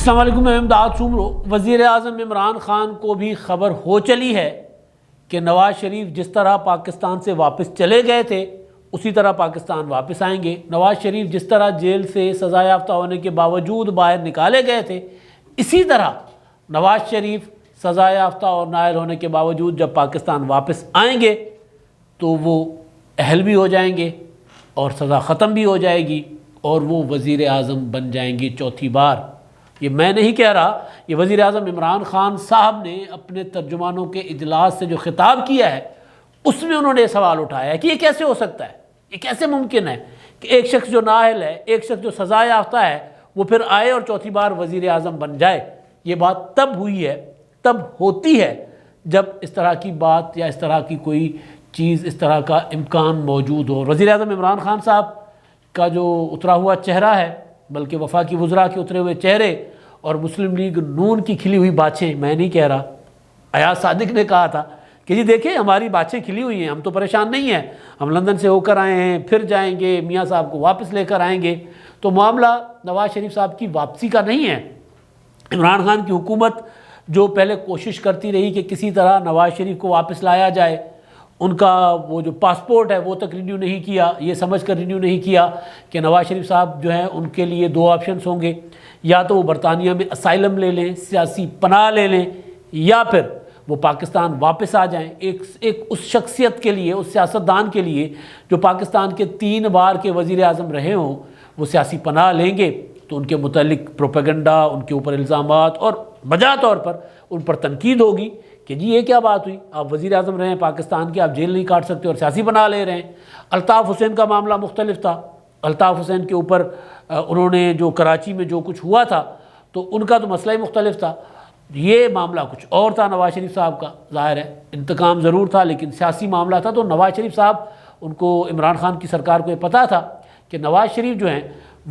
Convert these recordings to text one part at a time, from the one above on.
السلام علیکم، میں امداد سومرو۔ وزیر اعظم عمران خان کو بھی خبر ہو چلی ہے کہ نواز شریف جس طرح پاکستان سے واپس چلے گئے تھے اسی طرح پاکستان واپس آئیں گے۔ نواز شریف جس طرح جیل سے سزا یافتہ ہونے کے باوجود باہر نکالے گئے تھے، اسی طرح نواز شریف سزا یافتہ اور نائل ہونے کے باوجود جب پاکستان واپس آئیں گے تو وہ اہل بھی ہو جائیں گے اور سزا ختم بھی ہو جائے گی اور وہ وزیر اعظم بن جائیں گے چوتھی بار۔ یہ میں نہیں کہہ رہا، یہ وزیر اعظم عمران خان صاحب نے اپنے ترجمانوں کے اجلاس سے جو خطاب کیا ہے اس میں انہوں نے یہ سوال اٹھایا ہے کہ یہ کیسے ہو سکتا ہے، یہ کیسے ممکن ہے کہ ایک شخص جو نااہل ہے، ایک شخص جو سزا یافتہ ہے، وہ پھر آئے اور چوتھی بار وزیر اعظم بن جائے۔ یہ بات تب ہوئی ہے، تب ہوتی ہے جب اس طرح کی بات یا اس طرح کی کوئی چیز، اس طرح کا امکان موجود ہو۔ وزیر اعظم عمران خان صاحب کا جو اترا ہوا چہرہ ہے، بلکہ وفاقی وزراء کے اترے ہوئے چہرے اور مسلم لیگ نون کی کھلی ہوئی باچھیں، میں نہیں کہہ رہا، ایاز صادق نے کہا تھا کہ جی دیکھیں ہماری باچھیں کھلی ہوئی ہیں، ہم تو پریشان نہیں ہیں، ہم لندن سے ہو کر آئے ہیں، پھر جائیں گے، میاں صاحب کو واپس لے کر آئیں گے۔ تو معاملہ نواز شریف صاحب کی واپسی کا نہیں ہے۔ عمران خان کی حکومت جو پہلے کوشش کرتی رہی کہ کسی طرح نواز شریف کو واپس لایا جائے، ان کا وہ جو پاسپورٹ ہے وہ تک رینیو نہیں کیا، یہ سمجھ کر رینیو نہیں کیا کہ نواز شریف صاحب جو ہیں ان کے لیے دو آپشنز ہوں گے، یا تو وہ برطانیہ میں اسائلم لے لیں، سیاسی پناہ لے لیں، یا پھر وہ پاکستان واپس آ جائیں۔ ایک اس شخصیت کے لیے، اس سیاستدان کے لیے جو پاکستان کے 3 بار کے وزیر اعظم رہے ہوں، وہ سیاسی پناہ لیں گے تو ان کے متعلق پروپیگنڈا، ان کے اوپر الزامات اور بجا طور پر ان پر تنقید ہوگی کہ جی یہ کیا بات ہوئی، آپ وزیر اعظم رہے ہیں پاکستان کے، آپ جیل نہیں کاٹ سکتے اور سیاسی پناہ لے رہے ہیں۔ الطاف حسین کا معاملہ مختلف تھا، الطاف حسین کے اوپر انہوں نے جو کراچی میں جو کچھ ہوا تھا تو ان کا تو مسئلہ ہی مختلف تھا، یہ معاملہ کچھ اور تھا نواز شریف صاحب کا۔ ظاہر ہے انتقام ضرور تھا لیکن سیاسی معاملہ تھا، تو نواز شریف صاحب، ان کو عمران خان کی سرکار کو یہ پتہ تھا کہ نواز شریف جو ہیں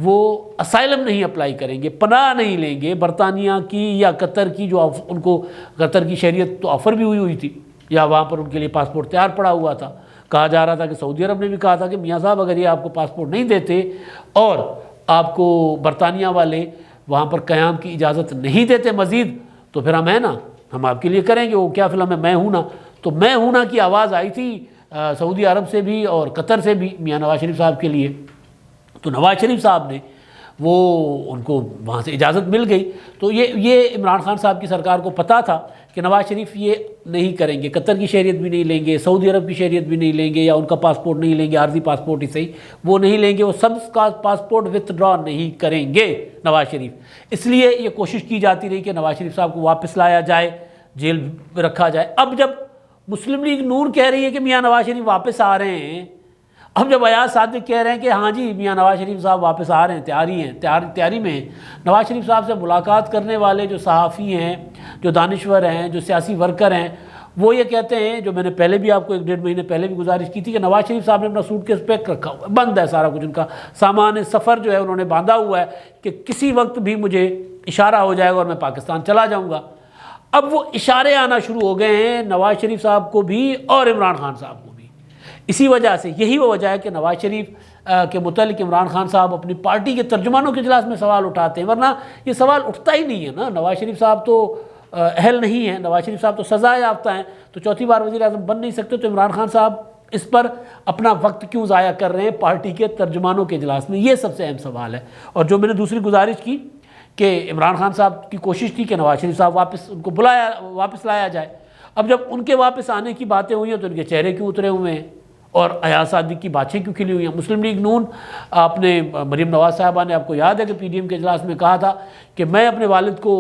وہ اسائلم نہیں اپلائی کریں گے، پناہ نہیں لیں گے برطانیہ کی یا قطر کی، جو ان کو قطر کی شہریت تو آفر بھی ہوئی تھی یا وہاں پر ان کے لیے پاسپورٹ تیار پڑا ہوا تھا۔ کہا جا رہا تھا کہ سعودی عرب نے بھی کہا تھا کہ میاں صاحب اگر یہ آپ کو پاسپورٹ نہیں دیتے اور آپ کو برطانیہ والے وہاں پر قیام کی اجازت نہیں دیتے مزید، تو پھر ہم ہیں نا، ہم آپ کے لیے کریں گے۔ وہ کیا فلم ہے میں ہوں نا، تو میں ہوں نا کی آواز آئی تھی سعودی عرب سے بھی اور قطر سے بھی میاں نواز شریف صاحب کے لیے، تو نواز شریف صاحب نے وہ ان کو وہاں سے اجازت مل گئی۔ تو یہ عمران خان صاحب کی سرکار کو پتہ تھا کہ نواز شریف یہ نہیں کریں گے، قطر کی شہریت بھی نہیں لیں گے، سعودی عرب کی شہریت بھی نہیں لیں گے، یا ان کا پاسپورٹ نہیں لیں گے، عارضی پاسپورٹ ہی صحیح وہ نہیں لیں گے، وہ سب کا پاسپورٹ وتھ ڈرا نہیں کریں گے نواز شریف۔ اس لیے یہ کوشش کی جاتی رہی کہ نواز شریف صاحب کو واپس لایا جائے، جیل میں رکھا جائے۔ اب جب مسلم لیگ نون کہہ رہی ہے کہ میاں نواز شریف واپس آ رہے ہیں، اب جب ایاز صادق کہہ رہے ہیں کہ ہاں جی میاں نواز شریف صاحب واپس آ رہے ہیں، تیاری میں ہیں، نواز شریف صاحب سے ملاقات کرنے والے جو صحافی ہیں، جو دانشور ہیں، جو سیاسی ورکر ہیں، وہ یہ کہتے ہیں، جو میں نے پہلے بھی آپ کو 1.5 مہینے پہلے بھی گزارش کی تھی، کہ نواز شریف صاحب نے اپنا سوٹ کیس پیک رکھا ہوا ہے، بند ہے سارا کچھ، ان کا سامان سفر جو ہے انہوں نے باندھا ہوا ہے کہ کسی وقت بھی مجھے اشارہ ہو جائے گا اور میں پاکستان چلا جاؤں گا۔ اب وہ اشارے آنا شروع ہو گئے ہیں نواز شریف صاحب کو بھی اور عمران خان صاحب کو بھی۔ اسی وجہ سے، یہی وہ وجہ ہے کہ نواز شریف کے متعلق عمران خان صاحب اپنی پارٹی کے ترجمانوں کے اجلاس میں سوال اٹھاتے ہیں، ورنہ یہ سوال اٹھتا ہی نہیں ہے نا۔ نواز شریف صاحب تو اہل نہیں ہیں، نواز شریف صاحب تو سزا یافتہ ہیں، تو چوتھی بار وزیر اعظم بن نہیں سکتے، تو عمران خان صاحب اس پر اپنا وقت کیوں ضائع کر رہے ہیں پارٹی کے ترجمانوں کے اجلاس میں؟ یہ سب سے اہم سوال ہے۔ اور جو میں نے دوسری گزارش کی کہ عمران خان صاحب کی کوشش تھی کہ نواز شریف صاحب ان کو واپس لایا جائے، اب جب ان کے واپس آنے کی باتیں ہوئی ہیں تو ان کے چہرے کیوں اترے ہوئے ہیں اور ایاز صادق کی باچھیں کیوں کھلی ہوئی ہیں؟ مسلم لیگ نون اپنے مریم نواز صاحبہ نے، آپ کو یاد ہے کہ PDM کے اجلاس میں کہا تھا کہ میں اپنے والد کو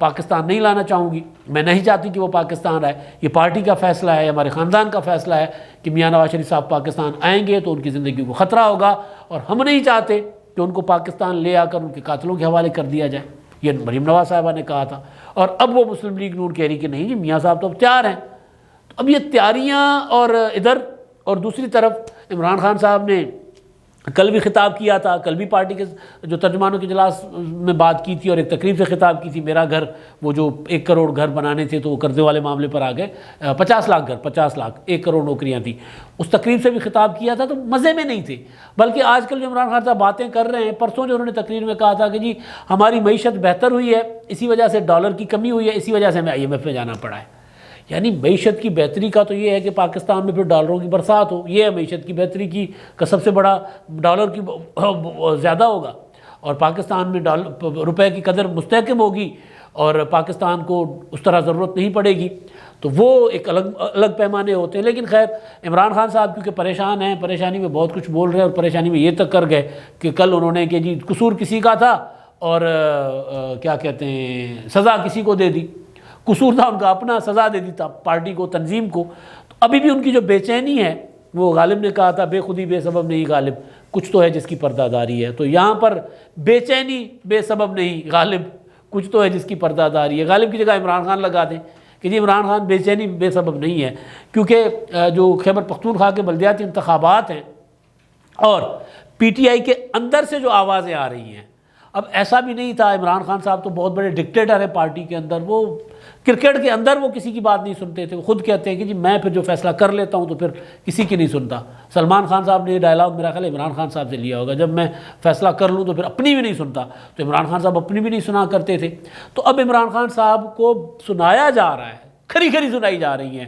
پاکستان نہیں لانا چاہوں گی، میں نہیں چاہتی کہ وہ پاکستان آئے، یہ پارٹی کا فیصلہ ہے، ہمارے خاندان کا فیصلہ ہے کہ میاں نواز شریف صاحب پاکستان آئیں گے تو ان کی زندگی کو خطرہ ہوگا اور ہم نہیں چاہتے کہ ان کو پاکستان لے آ کر ان کے قاتلوں کے حوالے کر دیا جائے، یہ مریم نواز صاحبہ نے کہا تھا۔ اور اب وہ مسلم لیگ نون کہہ رہی کہ نہیں جی میاں صاحب تو اب تیار ہیں۔ تو اب یہ تیاریاں، اور ادھر اور دوسری طرف عمران خان صاحب نے کل بھی خطاب کیا تھا، کل بھی پارٹی کے جو ترجمانوں کے اجلاس میں بات کی تھی اور ایک تقریب سے خطاب کی تھی، میرا گھر، وہ جو 1 کروڑ گھر بنانے تھے تو وہ قرضے والے معاملے پر آ گئے، 50 لاکھ گھر، 50 لاکھ، 1 کروڑ نوکریاں تھیں، اس تقریب سے بھی خطاب کیا تھا، تو مزے میں نہیں تھے۔ بلکہ آج کل جو عمران خان صاحب باتیں کر رہے ہیں، پرسوں جو انہوں نے تقریر میں کہا تھا کہ جی ہماری معیشت بہتر ہوئی ہے، اسی وجہ سے ڈالر کی کمی ہوئی ہے، اسی وجہ سے ہمیں IMF میں جانا پڑا ہے۔ یعنی معیشت کی بہتری کا تو یہ ہے کہ پاکستان میں پھر ڈالروں کی برسات ہو، یہ ہے معیشت کی بہتری کی کا سب سے بڑا، ڈالر کی زیادہ ہوگا اور پاکستان میں روپے کی قدر مستحکم ہوگی اور پاکستان کو اس طرح ضرورت نہیں پڑے گی، تو وہ ایک الگ پیمانے ہوتے ہیں۔ لیکن خیر عمران خان صاحب کیونکہ پریشان ہیں، پریشانی میں بہت کچھ بول رہے ہیں، اور پریشانی میں یہ تک کر گئے کہ کل انہوں نے کہ جی قصور کسی کا تھا اور کیا کہتے ہیں سزا کسی کو دے دی، قصور تھا ان کا اپنا، سزا دے دی تھا پارٹی کو، تنظیم کو۔ تو ابھی بھی ان کی جو بے چینی ہے، وہ غالب نے کہا تھا بے خودی بے سبب نہیں غالب، کچھ تو ہے جس کی پردہ داری ہے، تو یہاں پر بے چینی بے سبب نہیں غالب، کچھ تو ہے جس کی پردہ داری ہے۔ غالب کی جگہ عمران خان لگا دیں کہ جی عمران خان بے چینی بے سبب نہیں ہے، کیونکہ جو خیبر پختونخوا کے بلدیاتی انتخابات ہیں اور PTI کے اندر سے جو آوازیں آ رہی ہیں، اب ایسا بھی نہیں تھا، عمران خان صاحب تو بہت بڑے ڈکٹیٹر ہیں پارٹی کے اندر، وہ کرکٹ کے اندر وہ کسی کی بات نہیں سنتے تھے، وہ خود کہتے ہیں کہ جی میں پھر جو فیصلہ کر لیتا ہوں تو پھر کسی کی نہیں سنتا۔ سلمان خان صاحب نے یہ ڈائلاگ میرا خیال عمران خان صاحب سے لیا ہوگا، جب میں فیصلہ کر لوں تو پھر اپنی بھی نہیں سنتا، تو عمران خان صاحب اپنی بھی نہیں سنا کرتے تھے۔ تو اب عمران خان صاحب کو سنایا جا رہا ہے، کھری کھری سنائی جا رہی ہیں،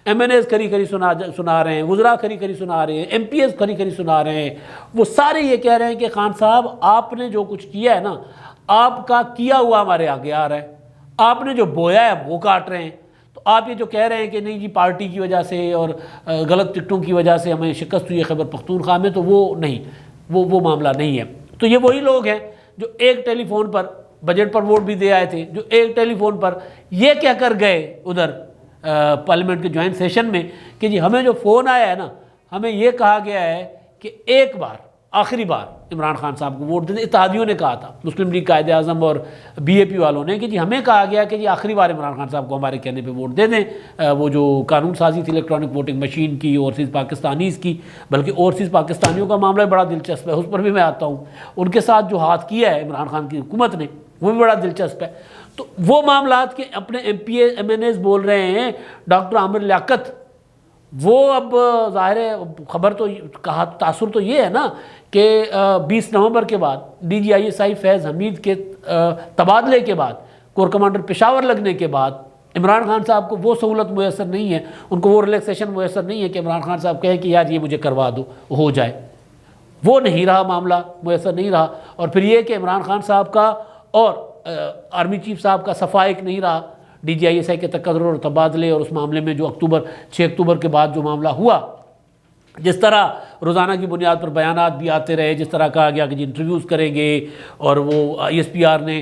MNAs کھری کھری سنا رہے ہیں، وزراء کھری کھری سنا رہے ہیں، MPs کھری کھری سنا رہے ہیں، وہ سارے یہ کہہ رہے ہیں کہ خان صاحب آپ نے جو کچھ کیا ہے نا، آپ کا کیا ہوا ہمارے آگے آ رہا ہے، آپ نے جو بویا ہے وہ کاٹ رہے ہیں۔ تو آپ یہ جو کہہ رہے ہیں کہ نہیں جی پارٹی کی وجہ سے اور غلط ٹکٹوں کی وجہ سے ہمیں شکست ہوئی ہے خیبر پختونخوا میں، تو وہ نہیں، وہ معاملہ نہیں ہے۔ تو یہ وہی لوگ ہیں جو ایک ٹیلی فون پر بجٹ پر ووٹ بھی دے آئے تھے، جو ایک ٹیلی فون پر یہ کہہ کر گئے ادھر پارلیمنٹ کے جوائنٹ سیشن میں کہ جی ہمیں جو فون آیا ہے نا، ہمیں یہ کہا گیا ہے کہ ایک بار آخری بار عمران خان صاحب کو ووٹ دے دیں۔ اتحادیوں نے کہا تھا، مسلم لیگ قائد اعظم اور BAP والوں نے، کہ جی ہمیں کہا گیا کہ جی آخری بار عمران خان صاحب کو ہمارے کہنے پہ ووٹ دے دیں۔ وہ جو قانون سازی تھی الیکٹرانک ووٹنگ مشین کی، اوورسیز پاکستانیز کی، بلکہ اوورسیز پاکستانیوں کا معاملہ بڑا دلچسپ ہے، اس پر بھی میں آتا ہوں۔ ان کے ساتھ جو ہاتھ کیا ہے عمران خان کی حکومت نے، وہ بھی بڑا دلچسپ ہے۔ تو وہ معاملات کے اپنے MNAs بول رہے ہیں، ڈاکٹر عامر لیاقت، وہ اب ظاہر ہے خبر تو کہا، تاثر تو یہ ہے نا کہ 20 نومبر کے بعد DGI فیض حمید کے تبادلے کے بعد، کور کمانڈر پشاور لگنے کے بعد، عمران خان صاحب کو وہ سہولت میسر نہیں ہے، ان کو وہ ریلیکسیشن میسر نہیں ہے کہ عمران خان صاحب کہیں کہ یار یہ مجھے کروا دو ہو جائے، وہ نہیں رہا، معاملہ میسر نہیں رہا۔ اور پھر یہ کہ عمران خان صاحب کا اور آرمی چیف صاحب کا صفائق نہیں رہا DGI کے تقرر اور تبادلے اور اس معاملے میں جو 6 اکتوبر کے بعد جو معاملہ ہوا، جس طرح روزانہ کی بنیاد پر بیانات بھی آتے رہے، جس طرح کہا گیا کہ جی انٹرویوز کریں گے، اور وہ ISPR نے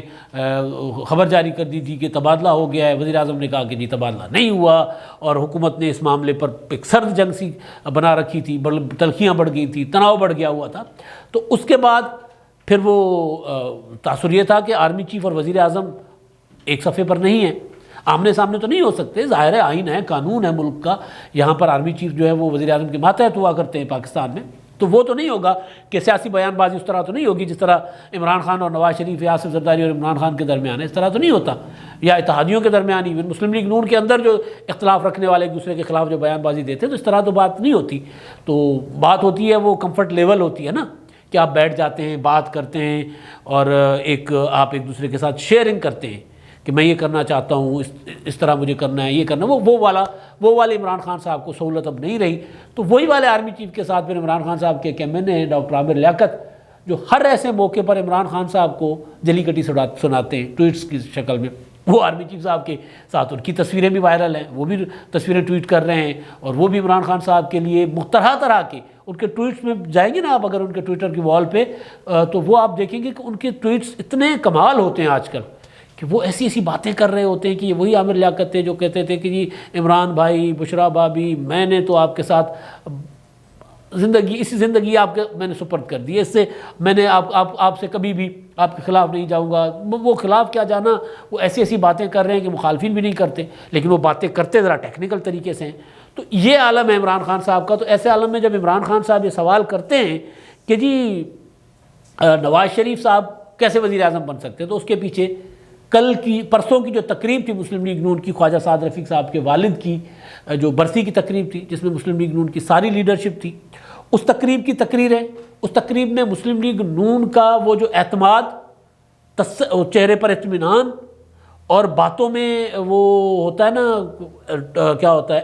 خبر جاری کر دی تھی کہ تبادلہ ہو گیا ہے، وزیر اعظم نے کہا کہ جی تبادلہ نہیں ہوا، اور حکومت نے اس معاملے پر ایک سرد جنگ سی بنا رکھی تھی، تلخیاں بڑھ گئی تھی، تناؤ بڑھ گیا ہوا تھا۔ تو اس کے بعد پھر وہ تاثر یہ تھا کہ آرمی چیف اور وزیر اعظم ایک صفحے پر نہیں ہیں، آمنے سامنے تو نہیں ہو سکتے، ظاہر ہے آئین ہے، قانون ہے ملک کا، یہاں پر آرمی چیف جو ہے وہ وزیر اعظم کے ماتحت ہوا کرتے ہیں پاکستان میں، تو وہ تو نہیں ہوگا کہ سیاسی بیان بازی اس طرح تو نہیں ہوگی جس طرح عمران خان اور نواز شریف یا آصف زرداری اور عمران خان کے درمیان ہے، اس طرح تو نہیں ہوتا، یا اتحادیوں کے درمیان ہی، مسلم لیگ نون کے اندر جو اختلاف رکھنے والے ایک دوسرے کے خلاف جو بیان بازی دیتے ہیں، تو اس طرح تو بات نہیں ہوتی۔ تو بات ہوتی ہے، وہ کمفرٹ لیول ہوتی ہے نا، کہ آپ بیٹھ جاتے ہیں، بات کرتے ہیں، اور آپ ایک دوسرے کے ساتھ شیئرنگ کرتے ہیں کہ میں یہ کرنا چاہتا ہوں، اس طرح مجھے کرنا ہے، یہ کرنا، وہ والے عمران خان صاحب کو سہولت اب نہیں رہی۔ تو وہی والے آرمی چیف کے ساتھ پھر عمران خان صاحب کے MNA ہیں ڈاکٹر عامر لیاقت، جو ہر ایسے موقع پر عمران خان صاحب کو جلی کٹی سناتے ہیں ٹویٹس کی شکل میں۔ وہ آرمی چیف صاحب کے ساتھ ان کی تصویریں بھی وائرل ہیں، وہ بھی تصویریں ٹویٹ کر رہے ہیں، اور وہ بھی عمران خان صاحب کے لیے طرح کے ان کے ٹویٹس میں جائیں گے نا آپ اگر ان کے ٹویٹر کی وال پہ، تو وہ آپ دیکھیں گے کہ ان کے ٹویٹس اتنے کمال ہوتے ہیں آج کل، کہ وہ ایسی ایسی باتیں کر رہے ہوتے ہیں کہ یہ وہی عامر لیاقت تھے جو کہتے تھے کہ جی عمران بھائی، بشرا بھابی، میں نے تو آپ کے ساتھ زندگی آپ کے میں نے سپرد کر دی، اس سے میں نے آپ سے کبھی بھی آپ کے خلاف نہیں جاؤں گا۔ وہ خلاف کیا جانا، وہ ایسی باتیں کر رہے ہیں کہ مخالفین بھی نہیں کرتے، لیکن وہ باتیں کرتے ذرا ٹیکنیکل طریقے سے ہیں۔ تو یہ عالم ہے عمران خان صاحب کا۔ تو ایسے عالم میں جب عمران خان صاحب یہ سوال کرتے ہیں کہ جی نواز شریف صاحب کیسے وزیر اعظم بن سکتے ہیں، تو اس کے پیچھے پرسوں کی جو تقریب تھی مسلم لیگ نون کی، خواجہ سعد رفیق صاحب کے والد کی جو برسی کی تقریب تھی جس میں مسلم لیگ نون کی ساری لیڈرشپ تھی، اس تقریب کی تقریر ہے۔ اس تقریب میں مسلم لیگ نون کا وہ جو اعتماد، چہرے پر اطمینان اور باتوں میں وہ ہوتا ہے نا کیا ہوتا ہے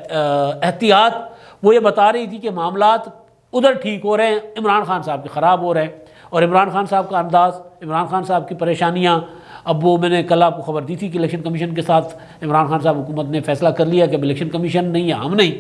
احتیاط، وہ یہ بتا رہی تھی کہ معاملات ادھر ٹھیک ہو رہے ہیں، عمران خان صاحب کے خراب ہو رہے ہیں۔ اور عمران خان صاحب کا انداز، عمران خان صاحب کی پریشانیاں، اب وہ میں نے کل آپ کو خبر دی تھی کہ الیکشن کمیشن کے ساتھ عمران خان صاحب حکومت نے فیصلہ کر لیا کہ اب الیکشن کمیشن نہیں ہے، ہم نہیں،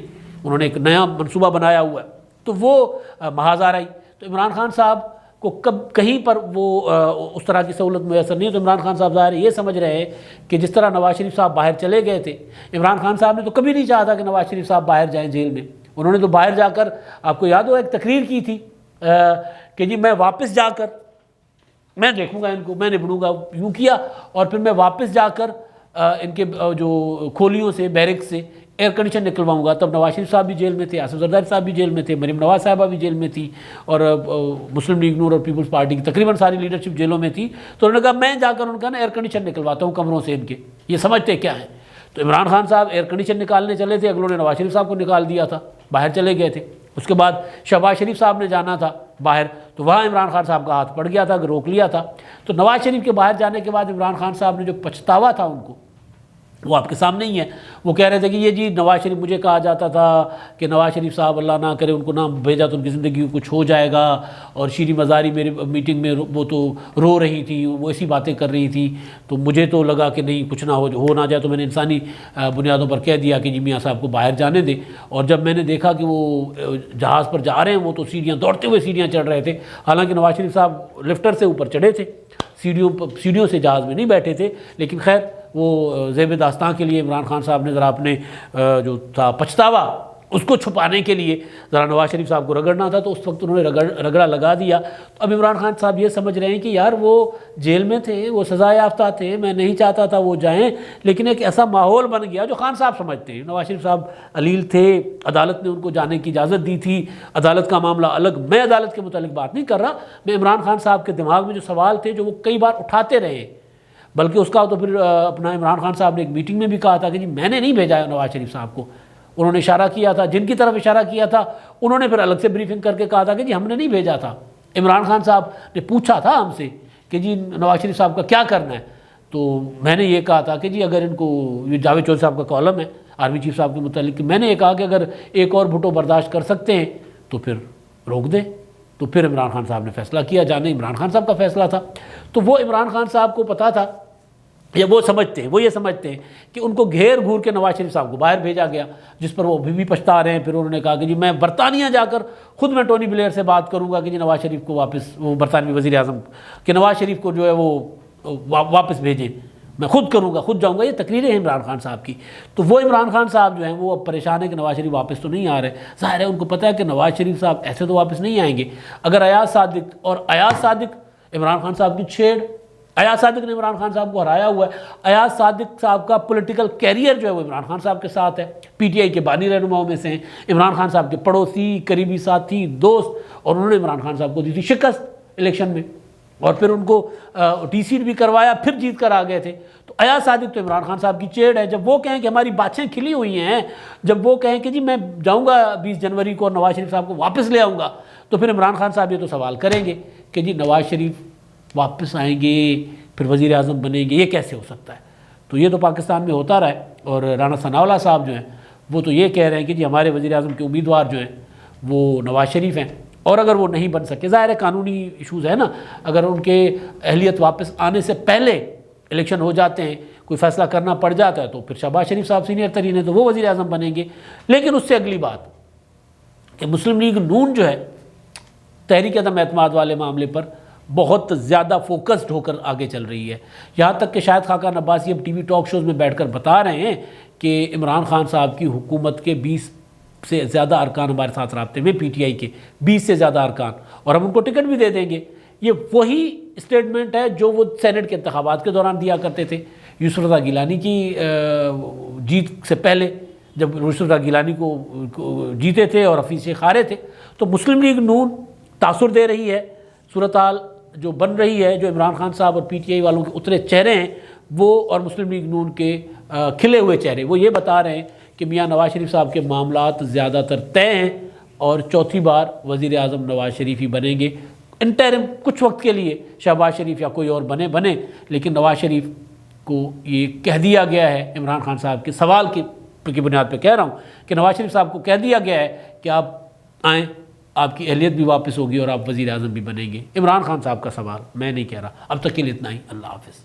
انہوں نے ایک نیا منصوبہ بنایا ہوا ہے، تو وہ محاذ آ رہی۔ تو عمران خان صاحب کو کہیں پر وہ اس طرح کی سہولت میسر نہیں ہے، تو عمران خان صاحب ظاہر یہ سمجھ رہے ہیں کہ جس طرح نواز شریف صاحب باہر چلے گئے تھے، عمران خان صاحب نے تو کبھی نہیں چاہا تھا کہ نواز شریف صاحب باہر جائیں جیل میں، انہوں نے تو باہر جا کر، آپ کو یاد ہو ایک تقریر کی تھی کہ جی میں واپس جا کر میں دیکھوں گا ان کو، میں نبڑوں گا، یوں کیا، اور پھر میں واپس جا کر ان کے جو کھولیوں سے، بیرک سے ایئر کنڈیشن نکلواؤں گا۔ تب نواز شریف صاحب بھی جیل میں تھے، آصف زرداری صاحب بھی جیل میں تھے، مریم نواز صاحبہ بھی جیل میں تھی، اور مسلم لیگ نون اور پیپلز پارٹی کی تقریباً ساری لیڈرشپ جیلوں میں تھی۔ تو انہوں نے کہا میں جا کر ان کا نا ایئر کنڈیشن نکلواتا ہوں کمروں سے ان کے، یہ سمجھتے کیا ہیں۔ تو عمران خان صاحب ایئر کنڈیشن نکالنے چلے تھے، اگلوں نے نواز شریف صاحب کو نکال دیا تھا، باہر چلے گئے تھے۔ اس کے بعد شہباز شریف صاحب نے جانا تھا باہر، تو وہاں عمران خان صاحب کا ہاتھ پڑ گیا تھا، روک لیا تھا۔ تو نواز شریف کے باہر جانے کے بعد عمران خان صاحب نے جو پچھتاوا تھا ان کو، وہ آپ کے سامنے ہی ہے۔ وہ کہہ رہے تھے کہ یہ جی نواز شریف، مجھے کہا جاتا تھا کہ نواز شریف صاحب اللہ نہ کرے ان کو نہ بھیجا تو ان کی زندگی کو کچھ ہو جائے گا، اور شیریں مزاری میری میٹنگ میں وہ تو رو رہی تھی، وہ ایسی باتیں کر رہی تھی، تو مجھے تو لگا کہ نہیں کچھ نہ ہو نہ جائے، تو میں نے انسانی بنیادوں پر کہہ دیا کہ جی میاں صاحب کو باہر جانے دیں۔ اور جب میں نے دیکھا کہ وہ جہاز پر جا رہے ہیں، وہ تو سیڑھیاں دوڑتے ہوئے سیڑھیاں چڑھ رہے تھے، حالانکہ نواز شریف صاحب لفٹر سے اوپر چڑھے تھے، سیڑھیوں سے جہاز میں نہیں بیٹھے تھے، لیکن خیر وہ زیب داستان کے لیے عمران خان صاحب نے ذرا اپنے جو تھا پچھتاوا اس کو چھپانے کے لیے ذرا نواز شریف صاحب کو رگڑنا تھا، تو اس وقت انہوں نے رگڑا لگا دیا۔ تو اب عمران خان صاحب یہ سمجھ رہے ہیں کہ یار وہ جیل میں تھے، وہ سزا یافتہ تھے، میں نہیں چاہتا تھا وہ جائیں، لیکن ایک ایسا ماحول بن گیا جو خان صاحب سمجھتے ہیں۔ نواز شریف صاحب علیل تھے، عدالت نے ان کو جانے کی اجازت دی تھی، عدالت کا معاملہ الگ، میں عدالت کے متعلق بات نہیں کر رہا، میں عمران خان صاحب کے دماغ میں جو سوال تھے جو وہ کئی بار اٹھاتے رہے، بلکہ اس کا تو پھر اپنا عمران خان صاحب نے ایک میٹنگ میں بھی کہا تھا کہ جی میں نے نہیں بھیجا نواز شریف صاحب کو، انہوں نے اشارہ کیا تھا، جن کی طرف اشارہ کیا تھا انہوں نے پھر الگ سے بریفنگ کر کے کہا تھا کہ جی ہم نے نہیں بھیجا تھا۔ عمران خان صاحب نے پوچھا تھا ہم سے کہ جی نواز شریف صاحب کا کیا کرنا ہے، تو میں نے یہ کہا تھا کہ جی اگر ان کو، یہ جاوید چودھری صاحب کا کالم ہے آرمی چیف صاحب کے متعلق، کہ میں نے یہ کہا کہ اگر ایک اور بھٹو برداشت کر سکتے ہیں تو پھر روک دیں۔ تو پھر عمران خان صاحب نے فیصلہ کیا، جانے عمران خان صاحب کا فیصلہ تھا۔ تو وہ عمران خان صاحب کو پتا تھا، یا وہ یہ سمجھتے ہیں کہ ان کو گھیر گھور کے نواز شریف صاحب کو باہر بھیجا گیا، جس پر وہ ابھی بھی پچھتا رہے ہیں۔ پھر انہوں نے کہا کہ جی میں برطانیہ جا کر خود میں ٹونی بلیئر سے بات کروں گا کہ جی نواز شریف کو واپس، وہ برطانوی وزیر اعظم کہ نواز شریف کو جو ہے وہ واپس بھیجیں، میں خود کروں گا، خود جاؤں گا۔ یہ تقریریں ہیں عمران خان صاحب کی۔ تو وہ عمران خان صاحب جو ہیں وہ اب پریشان ہے کہ نواز شریف واپس تو نہیں آ رہے۔ ظاہر ہے ان کو پتہ ہے کہ نواز شریف صاحب ایسے تو واپس نہیں آئیں گے۔ اگر ایاز صادق عمران خان صاحب کی چھیڑ، ایاز صادق نے عمران خان صاحب کو ہرایا ہوا ہے، ایاز صادق صاحب کا پولیٹیکل کیریئر جو ہے وہ عمران خان صاحب کے ساتھ ہے، پی ٹی آئی کے بانی رہنماؤں میں سے ہیں، عمران خان صاحب کے پڑوسی، قریبی ساتھی، دوست، اور انہوں نے عمران خان صاحب کو دی تھی شکست الیکشن میں، اور پھر ان کو ٹی سیٹ بھی کروایا، پھر جیت کر آ گئے تھے۔ تو ایاز صادق تو عمران خان صاحب کی چیڑ ہے، جب وہ کہیں کہ ہماری باتیں کھلی ہوئی ہیں، جب وہ کہیں کہ جی میں جاؤں گا 20 جنوری کو اور نواز شریف صاحب کو واپس لے آؤں گا، تو پھر عمران خان صاحب یہ تو سوال کریں گے کہ جی نواز شریف واپس آئیں گے پھر وزیر اعظم بنیں گے، یہ کیسے ہو سکتا ہے؟ تو یہ تو پاکستان میں ہوتا رہا ہے۔ اور رانا ثناءاللہ صاحب جو ہیں وہ تو یہ کہہ رہے ہیں کہ جی ہمارے وزیر اعظم کے امیدوار جو ہیں وہ نواز شریف ہیں، اور اگر وہ نہیں بن سکے، ظاہر ہے قانونی ایشوز ہے نا، اگر ان کے اہلیت واپس آنے سے پہلے الیکشن ہو جاتے ہیں، کوئی فیصلہ کرنا پڑ جاتا ہے، تو پھر شہباز شریف صاحب سینئر ترین ہیں تو وہ وزیر اعظم بنیں گے۔ لیکن اس سے اگلی بات کہ مسلم لیگ نون جو ہے تحریک عدم اعتماد والے معاملے پر بہت زیادہ فوکسڈ ہو کر آگے چل رہی ہے، یہاں تک کہ شاید خاقان عباسی اب ٹی وی ٹاک شوز میں بیٹھ کر بتا رہے ہیں کہ عمران خان صاحب کی حکومت کے 20 سے زیادہ ارکان ہمارے ساتھ رابطے میں، پی ٹی آئی کے 20 سے زیادہ ارکان، اور ہم ان کو ٹکٹ بھی دے دیں گے۔ یہ وہی اسٹیٹمنٹ ہے جو وہ سینٹ کے انتخابات کے دوران دیا کرتے تھے، یوسف رضا گیلانی کی جیت سے پہلے، جب یوسف رضا گیلانی کو جیتے تھے اور حفیظ شیخ ہارے تھے۔ تو مسلم لیگ نون تاثر دے رہی ہے صورتحال جو بن رہی ہے، جو عمران خان صاحب اور پی ٹی آئی والوں کے اترے چہرے ہیں وہ، اور مسلم لیگ نون کے کھلے ہوئے چہرے، وہ یہ بتا رہے ہیں کہ میاں نواز شریف صاحب کے معاملات زیادہ تر طے ہیں اور چوتھی بار وزیر اعظم نواز شریف ہی بنیں گے انٹرم، کچھ وقت کے لیے شہباز شریف یا کوئی اور بنے، لیکن نواز شریف کو یہ کہہ دیا گیا ہے، عمران خان صاحب کے سوال کی بنیاد پہ کہہ رہا ہوں کہ نواز شریف صاحب کو کہہ دیا گیا ہے کہ آپ آئیں، آپ کی اہلیت بھی واپس ہوگی اور آپ وزیر اعظم بھی بنیں گے۔ عمران خان صاحب کا سوال، میں نہیں کہہ رہا۔ اب تک کے لیے اتنا ہی، اللہ حافظ۔